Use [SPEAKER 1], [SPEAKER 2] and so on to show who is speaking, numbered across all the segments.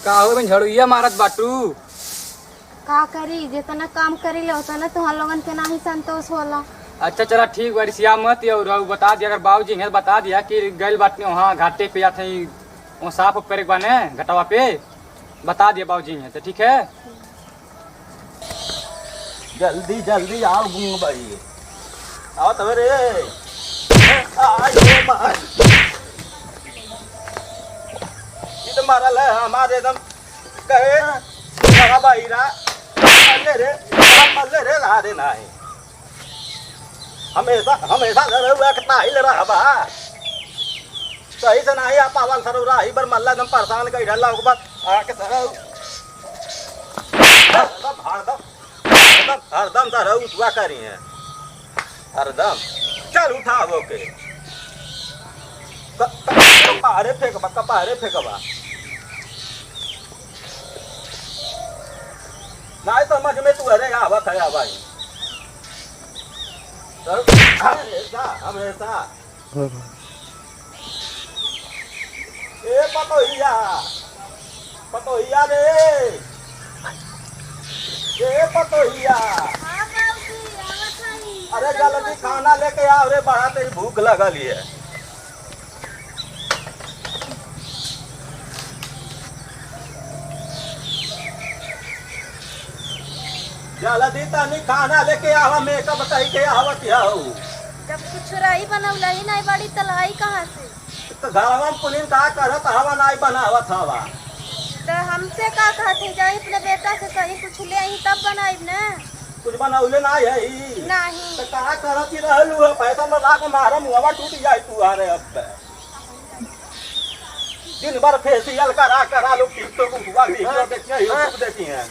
[SPEAKER 1] का हो झड़ुइया मारत बाटू।
[SPEAKER 2] का करी जितना काम करी ले उतना तुहार लोगन के नहीं संतोष होला।
[SPEAKER 1] अच्छा चला ठीक बा रिसिया मत और बता दिया अगर बाबूजी है बता दिया कि गैल बाटने वहाँ घाटे पे या थे वो साफ करे के बने घटावा पे बता दिया बाबूजी है तो ठीक है।
[SPEAKER 3] जल्दी जल्दी आओ गुंग भाई आओ तब रे मारा ले हमारे एकदम कहे बाईरा मल्ले रे ला रे नहीं हमेशा हमेशा हुआ कितना ही ले रहा बा सही से नहीं आप पावल सर रही बर मल्ला एकदम परेशान कर ढल्ला के बाद आके सर हरदम सर उठवा करी है हरदम चल उठाओ के कपारे फेंकबा नहीं समझ में तू अरे आवत है भाई हमेशा ए पतोहिया रे ए पतोहिया अरे जल्दी खाना लेके आओ रे बड़ा तेरी भूख लगल है। जल्दी तनी खाना लेके आवा मेकअप कही के आवत हो
[SPEAKER 2] जब कुछ रही बनौला ही नहीं बड़ी तलाई कहाँ से
[SPEAKER 3] तो घर में पुलिन का करत हवा नहीं बनावत हवा
[SPEAKER 2] तो हमसे का कहते जाई अपने बेटा से कहीं कुछ ले आई तब बनाई ना
[SPEAKER 3] कुछ बनौले नहीं है ही
[SPEAKER 2] नहीं
[SPEAKER 3] तो का करत ही रहलू है पैसा लगा के मारा मुहवा टूट जाए तू आ रे अब दिन भर फेसियल करा लोग टिकटॉक हुआ वीडियो देखते यूट्यूब देखती हैं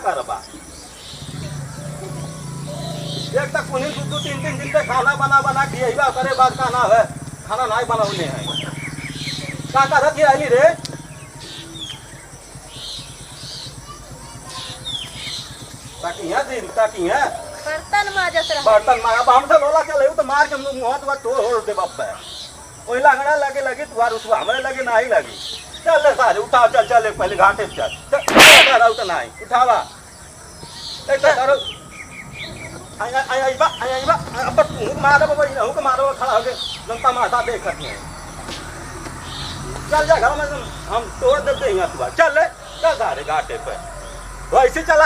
[SPEAKER 3] करबा एक तक कुनी दो तीन दिन पे खाना बना के यही करे बाद खाना है खाना नहीं बनाउने है का करत ही आली रे ताकि है
[SPEAKER 2] बर्तन माजत रहा
[SPEAKER 3] बर्तन मारा हम से लोला चले तो मार के मुंह तो तोड़ दे बब्बे ओई लगड़ा लगे तुहार उसको हमरे लगे नहीं लगी चल ले सारे उठा चल पहले घाटे पे चल तो नहीं उठावा एक करो आई बा अब तू मारो बाबा इनहु के मारो खड़ा होके जनता माता देख रही है चल जा घर में हम तोड़ देते हैं तू चल ले चल सारे घाटे पे ऐसे चला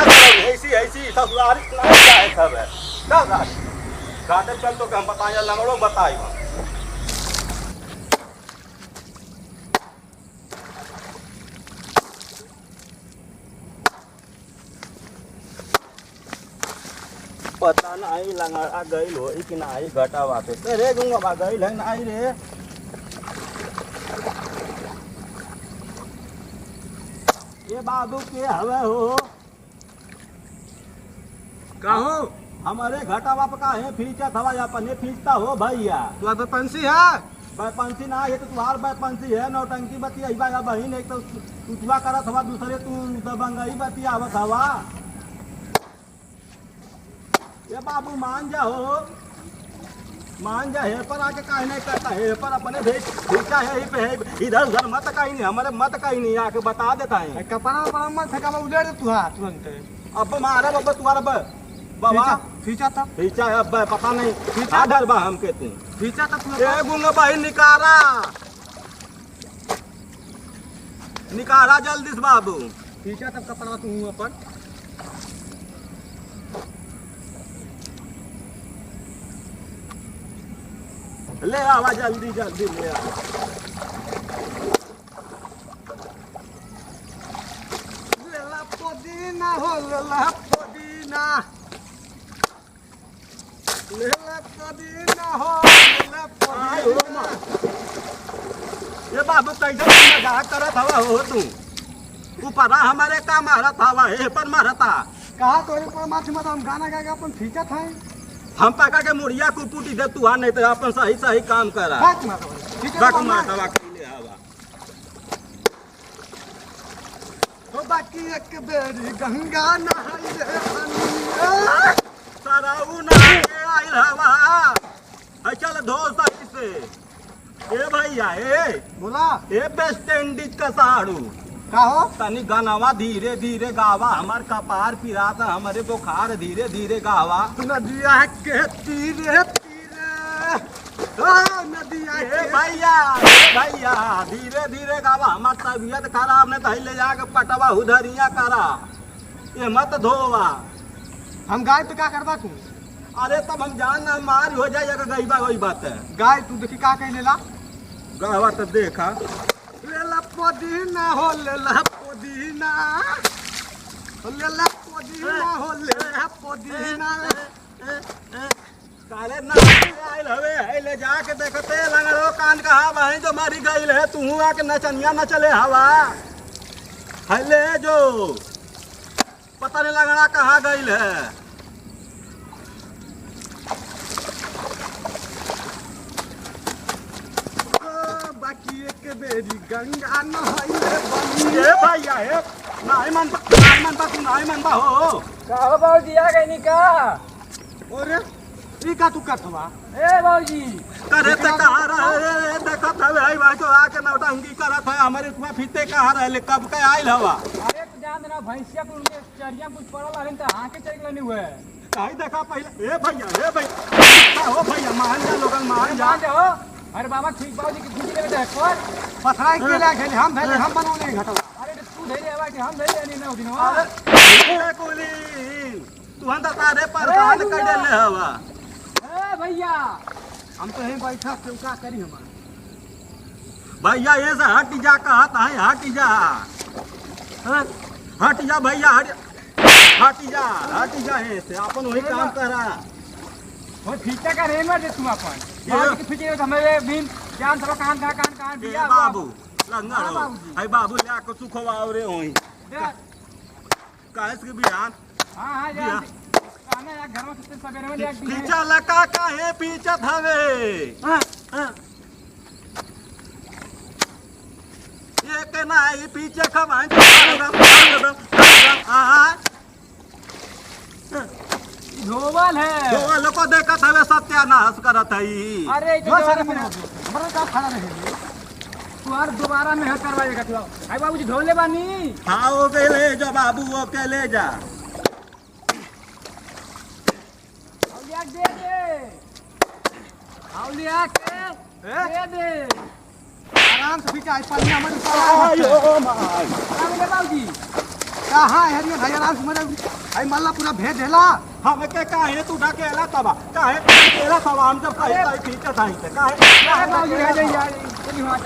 [SPEAKER 3] ऐसी ससुरारी नहीं जाए सब है चल घाटे चल तो हम बताए लंगड़ो बताई पता नहीं लंगड़ा गई हो कि नहीं घटा वापस रे गुंगा गई है नहीं रे ये बाबू के हवे हो
[SPEAKER 1] कहूँ
[SPEAKER 3] हमारे घटा वाप का है फींचा थवा अपने फींचता हो भैया
[SPEAKER 1] तू पंछी है
[SPEAKER 3] पंछी ना है तो तुम्हार पंछी है नौटंकी बतिया या बहन एक तो उठवा करत हवा दूसरे तू दबंगई बतिया आवत हवा ये बाबू मान जा है पर आके काहे नहीं करता है पर अपने भेजा है पे है इधर उधर मत कहीं नहीं हमारे मत कहीं नहीं आके बता देता है
[SPEAKER 1] कपड़ा मत फेंका उधर तुरंत
[SPEAKER 3] अब मारा बाबा तुम्हारा बाबा
[SPEAKER 1] फीचा था
[SPEAKER 3] फीचा है अब पता नहीं फीचा डर बा हमके तू
[SPEAKER 1] फीचा था
[SPEAKER 3] ए गुंगा भाई निकारा जल्दी से बाबू
[SPEAKER 1] फीचा तब कपड़ा तू अपन
[SPEAKER 3] ले आवा जल्दी ले आवा
[SPEAKER 1] लेला पुदीना हो लेला पुदीना हो लेला पुदीना
[SPEAKER 3] ये बाबू कैसे मजाक करत हवा हो तू ऊपर हमारे का मारत हवा है पर मारता
[SPEAKER 1] कहा तोरे पर माथी मत हम गाना गा के अपन फीचा था
[SPEAKER 3] हम पका के मुड़िया को पुटी दे तू नहीं तो अपन सही काम करा
[SPEAKER 1] तो बाकी एक बेरी गंगा नहाई रे
[SPEAKER 3] सराऊ नहा के आइल हवा चल धो सही से ए भैया ए
[SPEAKER 4] बोला
[SPEAKER 3] ए वेस्ट इंडीज का साड़ू
[SPEAKER 4] का हो
[SPEAKER 3] तनी गानावा धीरे धीरे गावा हमार कपार पिराता हमारे बुखार धीरे धीरे गावा
[SPEAKER 4] नदिया के तीरे तीरे नदिया
[SPEAKER 3] ए
[SPEAKER 4] के
[SPEAKER 3] भैया धीरे धीरे गावा हमार तबीयत खराब ने तही ले जाके पटवा उधरिया करा ये मत धोवा
[SPEAKER 4] हम गाय तो क्या करवा तू
[SPEAKER 3] अरे तब हम जान ना मार हो जाए अगर गईबा वही बात है
[SPEAKER 4] गाय तू देखी का कह लेला
[SPEAKER 3] गावा तो देखा
[SPEAKER 4] लेला पुदीना हो लेला पुदीना हो लेला पुदीना हो लेला पुदीना
[SPEAKER 3] काले ना आइल हवे है ले जाके देखते लंगड़ो कान का हवा है जो मारी गईल है तू आके नचनिया न चले हवा है ले जो पता नहीं लगना कहाँ गईल है
[SPEAKER 4] बाकी एक बेरी गंगा नहाइले बनी
[SPEAKER 3] ए भैया ए नहीं मनता तू नहीं मनता हो
[SPEAKER 1] का हो बाबूजी आ गई नी का?
[SPEAKER 4] और ई का तू कथवा
[SPEAKER 1] ए बाबूजी
[SPEAKER 3] करे ते कहाँ रहे देखा था भाई भाई जो आके नौटंकी करत है हमारे तुम्हें फीते कहाँ रहे कब के आइल हवा
[SPEAKER 1] अरे तू जान देना भैंसिया को उनके चरिया कुछ पड़ल हन त हां के चल गलनी हुए
[SPEAKER 3] कहीं देखा पहले ए भैया हो भैया मान जा लोगन मान जा
[SPEAKER 1] जान दे हो अरे बाबा ठीक बाबूजी की खुशी लेवे देखो
[SPEAKER 4] पथराई के ला खेले हम भेले हम बनौले घटवा
[SPEAKER 1] अरे तू धैर्य आवा कि हम धैर्य नहीं ना दिन हो
[SPEAKER 3] अरे कोली तू हम तारे पर कान कर ले हवा
[SPEAKER 1] ए भैया
[SPEAKER 4] हम तो यहीं बैठा क्यों का करी हम
[SPEAKER 3] भैया ये से हट जा कहत है हट जा हाँ? हट जा भैया हट जा है से अपन वही काम करा
[SPEAKER 1] वो फीचा का रेन में दे तुम अपन बाबूजी की फीचे तो हमें बिन जान सब कान
[SPEAKER 3] ए
[SPEAKER 1] दिया
[SPEAKER 3] बाबू लंगा
[SPEAKER 1] हाँ,
[SPEAKER 3] हो
[SPEAKER 1] बाबूजी।
[SPEAKER 3] आई बाबू ले को सुखवा रे होई काहे के बिहान
[SPEAKER 1] हां हां
[SPEAKER 3] दिया।
[SPEAKER 1] यार खाना यार घर में कितने सवेरे में लेके दिए
[SPEAKER 3] पीछा लका काहे पीछा थावे ये के नहीं पीछे खवाई
[SPEAKER 1] धोवल है
[SPEAKER 3] जो लोग देखत हवे सत्यानाश करत हई
[SPEAKER 1] अरे
[SPEAKER 4] जो सारे
[SPEAKER 1] जो
[SPEAKER 4] में हमरा का खड़ा रहे
[SPEAKER 1] तू और दोबारा मेहनत करवाएगा तू आई बाबूजी धोले बानी
[SPEAKER 3] हाँ वो के ले जा बाबू वो के ले जा
[SPEAKER 1] औलिया दे दे औलिया के दे दे
[SPEAKER 4] आराम से पीछे आई पन्ना मत
[SPEAKER 3] आयो माय
[SPEAKER 1] अरे बाबूजी
[SPEAKER 4] कहां है रे भाई आराम से मत आई मल्ला पूरा भेज देला
[SPEAKER 3] हम के काहे तू ढकेला तबा काहे तेरा सवाल जब कहीं कहीं पीछे था से काहे
[SPEAKER 1] अरे बाबूजी आ जाइए यार चली हुआ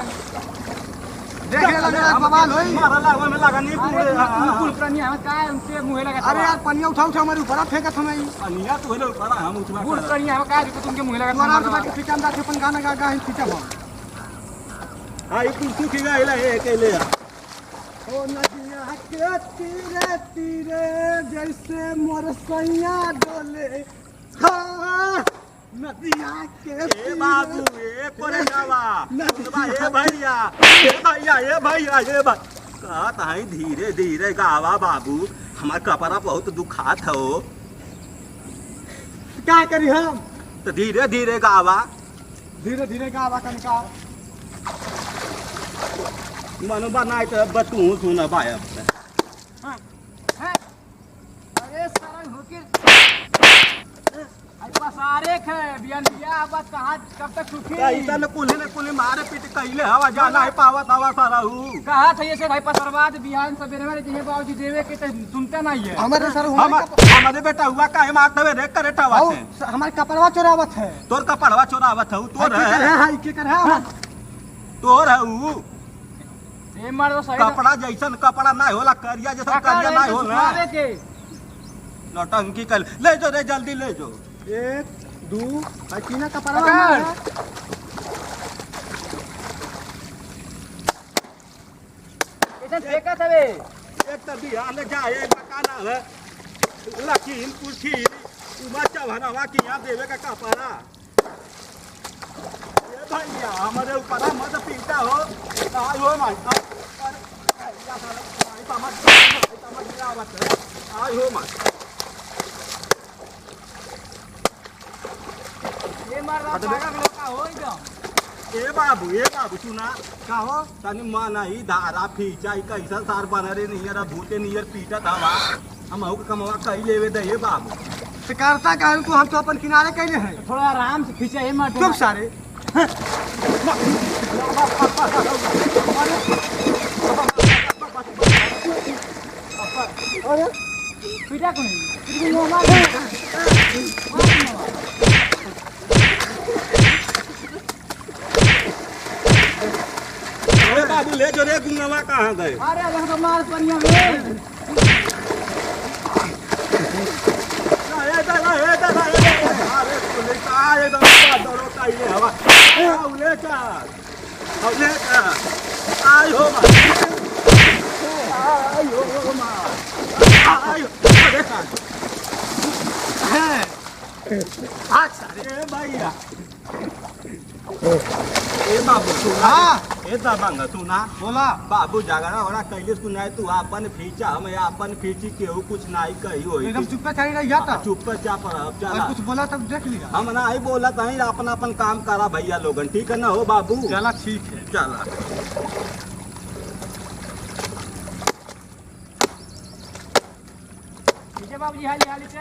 [SPEAKER 4] देख ले लगा बवाल होई
[SPEAKER 3] मारा लागवा में लगा नी
[SPEAKER 1] अरे
[SPEAKER 3] पूरे
[SPEAKER 1] कुल प्राणी हम का उनसे मुंह लगा
[SPEAKER 4] अरे यार पनिया उठा उठा हमारे ऊपर फेंकत हमें
[SPEAKER 3] अनिया तू हेलो बड़ा हम उठवा
[SPEAKER 1] कुल प्राणी हम का तुमके मुंह लगा
[SPEAKER 4] तू आराम से बाकी पीछे अंदर अपन गाना गा गा हम पीछे हम
[SPEAKER 3] हां ये तू की गाइला है के ले
[SPEAKER 4] ओ नदिया के तीरे तीरे जैसे मोर सैया डोले हाँ नदिया के
[SPEAKER 3] ए बाबू ए कोरे जावा ए भैया ए भाई कहत है धीरे धीरे गावा बाबू हमार कपड़ा बहुत दुखात हो
[SPEAKER 4] क्या करी हम
[SPEAKER 3] तो धीरे धीरे गावा
[SPEAKER 4] धीरे धीरे गावा कनका
[SPEAKER 3] मन बनाए तो बतू सुन भाई
[SPEAKER 1] अरे सारा होके आई पसारे खे बियान बिया बस कहां कब तक सुखी
[SPEAKER 3] कैसन कुली मारे पीट कैले हवा जाना है पावत हवा सरहू
[SPEAKER 1] कहा था ये से भाई पसरवाद बिहान सवेरे में जिहे बाबूजी देवे के तो सुनते नहीं है
[SPEAKER 4] हमारे सर
[SPEAKER 3] हमारे बेटा हुआ काहे मारते हुए रे करे टावत है
[SPEAKER 4] हमारे कपड़वा चोरावत है
[SPEAKER 3] तोर कपड़वा चोरावत हूँ तोर है
[SPEAKER 4] हां के कर है
[SPEAKER 3] तोर है ऊ
[SPEAKER 1] ए मार दो सही
[SPEAKER 3] कपड़ा जैसन कपड़ा ना होला करिया जैसन करिया ना होला
[SPEAKER 1] के
[SPEAKER 3] नौटंकी कर ले जो रे जल्दी ले जो
[SPEAKER 4] 1 2 भाई तीना कपड़वा
[SPEAKER 1] पकड़।
[SPEAKER 4] है
[SPEAKER 1] इधर फेंका थवे
[SPEAKER 3] एक तो बिहान जाए मकाना है लखीमपुर की उमा चौहनवा की यहाँ देवे का कपड़ा ये भैया हमारे ऊपर मत पीटा हो आयो माय आयो माय
[SPEAKER 1] ये मार रहा पागा लोग का हो एकदम
[SPEAKER 3] ए बाबू सुना
[SPEAKER 4] का हो
[SPEAKER 3] तनी माना ही धारा फीचा ही कैसा सार बना रे नियर भूते नियर पीटत हवा हम हु कमवा कई लेवे दे बाबू
[SPEAKER 4] तो करता का को हम तो अपन किनारे कैले हैं
[SPEAKER 1] थोड़ा आराम से खींचे हे मत
[SPEAKER 4] चुप सारे
[SPEAKER 1] पीटा को नहीं
[SPEAKER 3] अरे बाबू ले जो रे गुंगवा कहां गए
[SPEAKER 1] अरे अलग तो मार परिया में
[SPEAKER 3] ए दादा अरे ले का ए दादा दरो काई ले हवा ले का आई हो मा आई अरे का
[SPEAKER 4] आज सारे
[SPEAKER 3] ए भैया ए बाबू सुना ए दबंग सुना
[SPEAKER 4] बोला
[SPEAKER 3] बाबू जागरा होरा कैले सुनाए तू अपन फीचा हम अपन फीची केहू कुछ नहीं कही होई
[SPEAKER 4] एकदम चुप पे खड़ी रही था
[SPEAKER 3] चुपचाप रह
[SPEAKER 4] और
[SPEAKER 3] चला
[SPEAKER 4] कुछ बोला तब देख लिया
[SPEAKER 3] हम ना ही बोला तही अपन अपन काम करा भैया लोगन ठीक है ना हो बाबू
[SPEAKER 4] चला ठीक है
[SPEAKER 3] चला
[SPEAKER 1] ठीक है बाबूजी हाली हाली से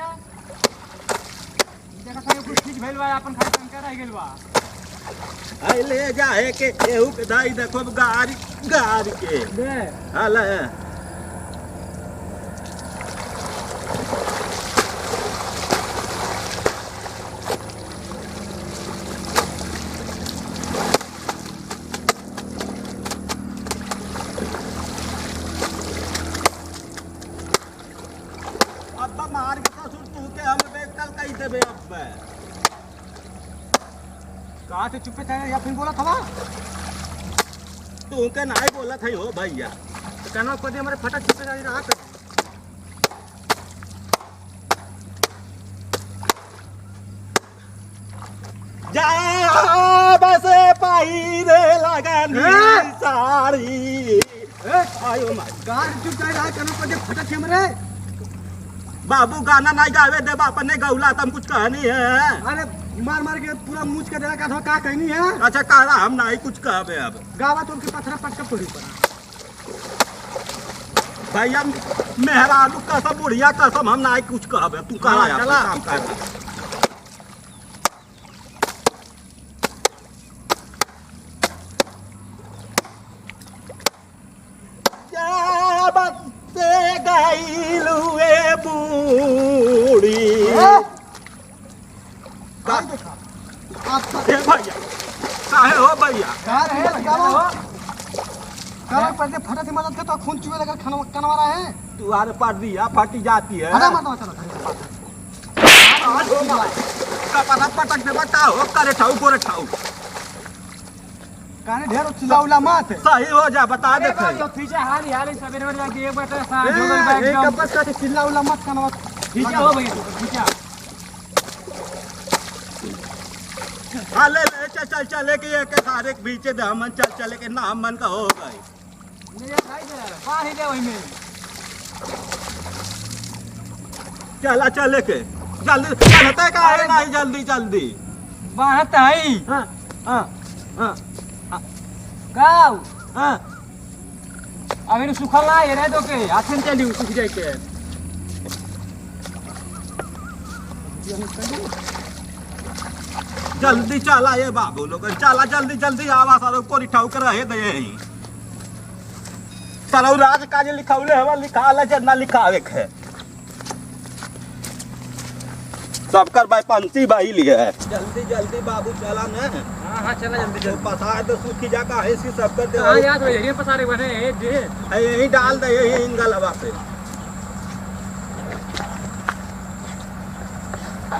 [SPEAKER 1] देखा था कुछ ठीक भेल बा अपन खाली शंकर रह गेल बा
[SPEAKER 3] आई ले जाए के केहू के दाई देखो गाड़ी के
[SPEAKER 1] दे
[SPEAKER 3] हाले अब मार के ससुर तू के हम बेकल कई देबे अब
[SPEAKER 4] कहा से चुप पे खड़ी या फिर बोला था
[SPEAKER 3] तू के नहीं बोला था हो भैया
[SPEAKER 4] तो कहना को दे हमारे फटक चुप पे खड़ी रहा कर
[SPEAKER 3] जा बसे पाई रे लगन साड़ी आयो माय
[SPEAKER 4] कहा से चुप पे रहा कहना को दे फटक हमारे
[SPEAKER 3] बाबू गाना नहीं गावे दे बाप ने गौला तुम कुछ कहनी है
[SPEAKER 4] अरे मार मार के पूरा मूछ के देगा का कहनी है
[SPEAKER 3] अच्छा कारा हम नहीं कुछ कहबे अब
[SPEAKER 4] गावा तो उनके पत्थर पटक पड़ी पड़ा
[SPEAKER 3] भैया मेहरानू कसम बुढ़िया कसम हम नहीं कुछ कहबे तू कहा
[SPEAKER 4] हाँ, चला।
[SPEAKER 3] काम कर गईलुए बूढ़ी
[SPEAKER 4] गाय देखा आपका
[SPEAKER 3] ए भैया काहे हो भैया
[SPEAKER 4] कार है गावा गावा पर दे फटक से मदद के तो खून चुए लगा कनवा रहा है
[SPEAKER 3] तुम्हारे पर दिया फटी जाती है
[SPEAKER 4] हटा मत चलो
[SPEAKER 3] कपड़ा पटक दे बताओ करे ठाऊ गोरे ठाऊ
[SPEAKER 4] काने ढेर चिल्लाउला मत
[SPEAKER 3] सही हो जा बता दे
[SPEAKER 1] तो खींचे हाली हाली सवेरे में जाके एक बार सा
[SPEAKER 4] ए,
[SPEAKER 1] जोड़ल बैठ
[SPEAKER 4] एक
[SPEAKER 1] जाओ
[SPEAKER 4] कपस का चिल्लाउला मत कनवा
[SPEAKER 1] खींचा हो भैया खींचा
[SPEAKER 3] हाँ ले चल चले के एक सारे के बीचे दे हमन चले के ना हमन का हो गई
[SPEAKER 1] ले खाई दे पा ही दे वही में
[SPEAKER 3] चला चले के जल्दी चलते का है नहीं जल्दी
[SPEAKER 1] बाहत है
[SPEAKER 3] हाँ हाँ हाँ
[SPEAKER 1] गाव
[SPEAKER 3] हाँ
[SPEAKER 1] अभी न सुखल ना ये रह दो के हाथन चली सूख जाए के
[SPEAKER 3] जल्दी चला ये बाबू लोग चला जल्दी आवा सारो को रिठाऊ कर रहे दे यही सारो राज काज लिखाउले हवा लिखाला जना लिखावे है सबकर भाई पंची भाई लिए है जल्दी बाबू चला ना
[SPEAKER 1] हां चला जल्दी
[SPEAKER 3] तो पता है तो सूखी जा का है इसकी सबकर दे
[SPEAKER 1] हां याद हो ये पसारे बने दे
[SPEAKER 3] यही डाल दे यही इंगलवा पे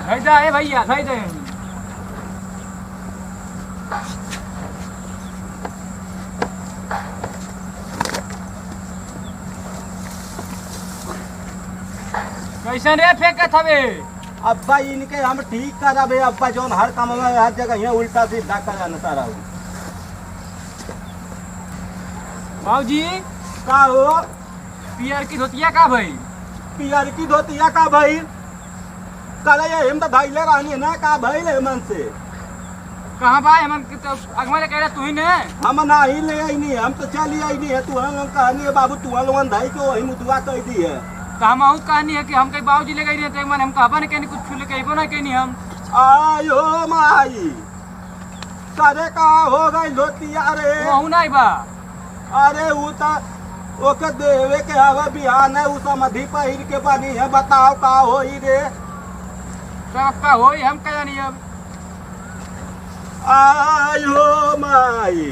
[SPEAKER 1] हैदा है भैया भाई दे कैसन रे फेंकत हवे
[SPEAKER 3] अब्बा इनके हम ठीक कराबे अब्बा जोन हर काम में हर जगह यहाँ उल्टा सीधा कराना सारा
[SPEAKER 1] बाबूजी
[SPEAKER 3] का हो
[SPEAKER 1] पियर की धोतिया का भाई
[SPEAKER 3] पियर की धोतिया का भाई कल ये हम तो धैले रहनी है ना का भइल है मन से
[SPEAKER 1] कहाँ बा हम अगवा ले कह रहा तू ही ने
[SPEAKER 3] हम नहीं ले आई नहीं, हम तो चली आई नहीं है। तू हम लोग कहानी है बाबू, तू लोगन धाई को वही मुतवा कह दी है।
[SPEAKER 1] तो हम आउत कहानी है कि हम कहीं बाबूजी ले गई रहे थे मन हम कहबा नहीं कहनी कुछ छू ले कहबो ना कहनी हम
[SPEAKER 3] आयो माई करे का हो गई धोतिया रे।
[SPEAKER 1] वहू नहीं बा
[SPEAKER 3] अरे ऊ तो ओके देवे के हवा बिहान है, ऊ समधि पहिर के बनी है। बताओ का होई रे।
[SPEAKER 1] सब का होई हम कह जानी अब
[SPEAKER 3] आयो माई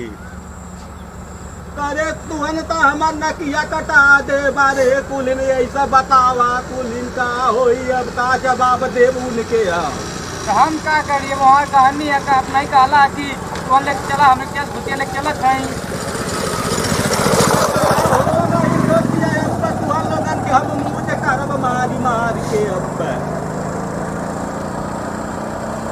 [SPEAKER 3] करे तुहन तो हमार नकिया कटा दे बारे कुलिन ऐसा बतावा कुलिन का होई अब का जवाब देव उनके हम।
[SPEAKER 1] तो हम का करिए वहाँ कहानी है का अपना ही कहला कि तू लेके चला हम क्या भूतिया लेके चलत हैं।
[SPEAKER 3] हम मुझे करब मारी मारी के अब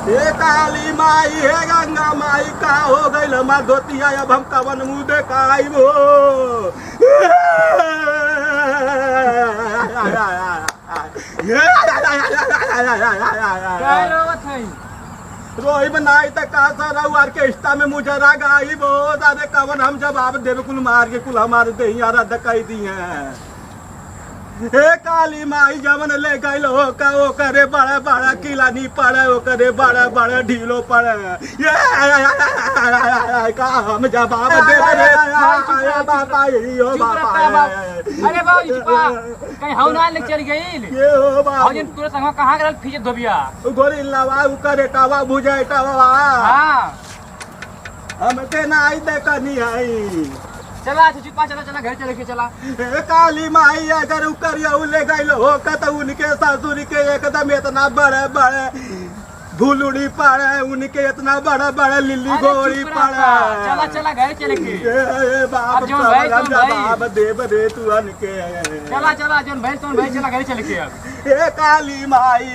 [SPEAKER 3] हे काली माई हे गंगा माई का हो गई हमार धोतिया अब हम कवन मुँह देखाइबो। रोही बनाई तक का सारा ऑर्केस्ट्रा में मुझे गाइबो। दादे कवन हम जवाब देवे कुल मार के कुल हमारे दहिया रद्द कई दी है। हे काली माई जवन ले गई हो का वो करे बड़ा बड़ा किला नहीं पड़े, वो करे बड़ा बड़ा ढीलो पड़े। ये का हम जवाब दे रे बाबा यो बाबा।
[SPEAKER 1] अरे बाबू चुपा कहीं हौ ना ले चल गई
[SPEAKER 3] ये हो बाबा
[SPEAKER 1] जिन तोरे संग कहां गल फीजे धोबिया
[SPEAKER 3] गोरी लावा उ करे टावा बुझाई टावा।
[SPEAKER 1] हां
[SPEAKER 3] हम के ना आई दे कनी आई।
[SPEAKER 1] चला चुपा चला चला घर चले के चला।
[SPEAKER 3] हे काली माई अगर उ करिया उ ले गई हो का तो उनके ससुर के एकदम इतना बड़े बड़े धुलुड़ी पड़े, उनके इतना बड़ा बड़ा लिल्ली गोरी पड़े।
[SPEAKER 1] चला चला घर चले के
[SPEAKER 3] बाप जवाब देव रे तू अनके।
[SPEAKER 1] चला चला जोन भाई तोन भाई चला घर चले के अब।
[SPEAKER 3] हे काली माई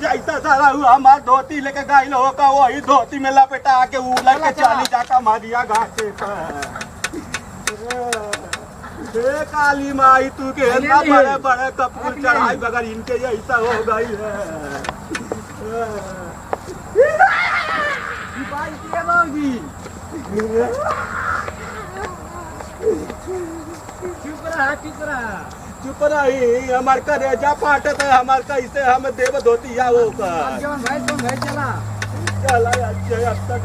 [SPEAKER 3] जैसा सारा हमार धोती लेके गई हो का वही धोती में लपेटा के उ लेके चली जाका मारिया घाटे पर। हे काली माई तू के इतना बड़े बड़े कपूर चढ़ाई बगैर इनके ऐसा हो गई है। चुप रही हमार करेजा फाटत है हमार कैसे हम देव धोतिया वो का।
[SPEAKER 1] जोन भाई तोन भाई चला
[SPEAKER 3] चला अब तक